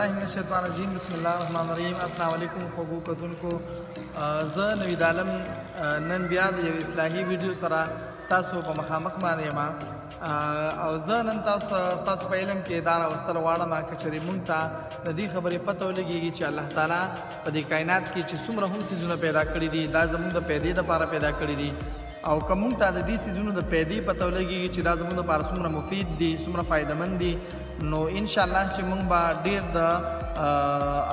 بالله من الشیطان الرجیم بسم الله الرحمن الرحیم. السلام علیکم خوږو کتونکو، زه نوید عالم نن بیا د یو اصلاحي ویډیو سره ستاسو په مخامخ باندې یم او زه نن ستاسو په علم کې دا راوستل غواړم که چېرې موږ ته د دې خبرې پته ولګېږي چې الله تعالی په دې کائنات کې چې څومره هم څیزونه پیدا کړي دي دا زموږ د پیدې دپاره پیدا کړي دي او که موږ ته د دې څیزونو د پیدې پته ولګېږي چې دا زموږ دپاره څومره مفید دي څومره فایدهمند دي نو انشاءالله چې موږ به ډېر د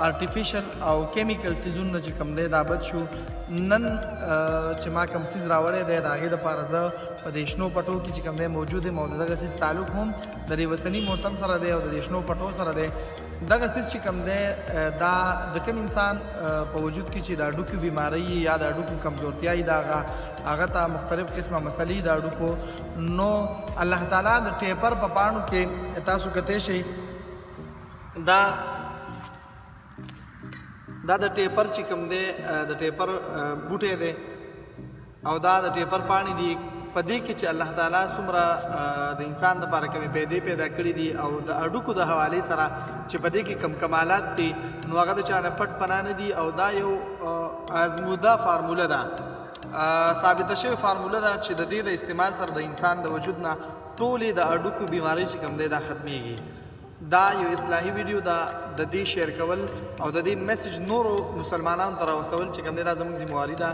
آرټیفیشل او کیمیکل څیزونه چې کوم دی دا بد شو. نن چې ما کوم څیز راوړی دی د هغې دپاره زه په دې شنو پټو کې چې کوم دی موجود یم او د دغه څیز تعلق هم د ریوسني موسم سره دی او د دې شنو پټو سره دی. دغه څیز چې کوم دی دا د کوم انسان په وجود کې چې د هډوکو بیمارۍ یا د هډوکو کمزورتیا وي د هغه ته مختلف قسمه مسلې د هډوکو نو الله تعالی د ټیپر په پاڼو کې تاسو کتی شئ دا د ټیپر چې کوم دی د ټیپر بوټی دی او دا د ټیپر پاڼې دي په دې کې چې الله تعالی څومره د انسان دپاره کومې پیدا کړي دي او د هډوکو د حوالې سره چې په دې کې کم کمالات دي نو هغه د چا نه پټ پناه نه دي او دا یو ازموده فارموله ده، ثابته شوې فارموله ده چې د دې د استعمال سره د انسان د وجود نه ټولې د هډوکو بیمارۍ چې کوم دی دا ختمیږي. دا یو اصلاحي ویډیو ده، د دې شیر کول او د دې میسج نورو مسلمانانو ته راوسول چې کوم دی دا زموږ ذمهواري ده.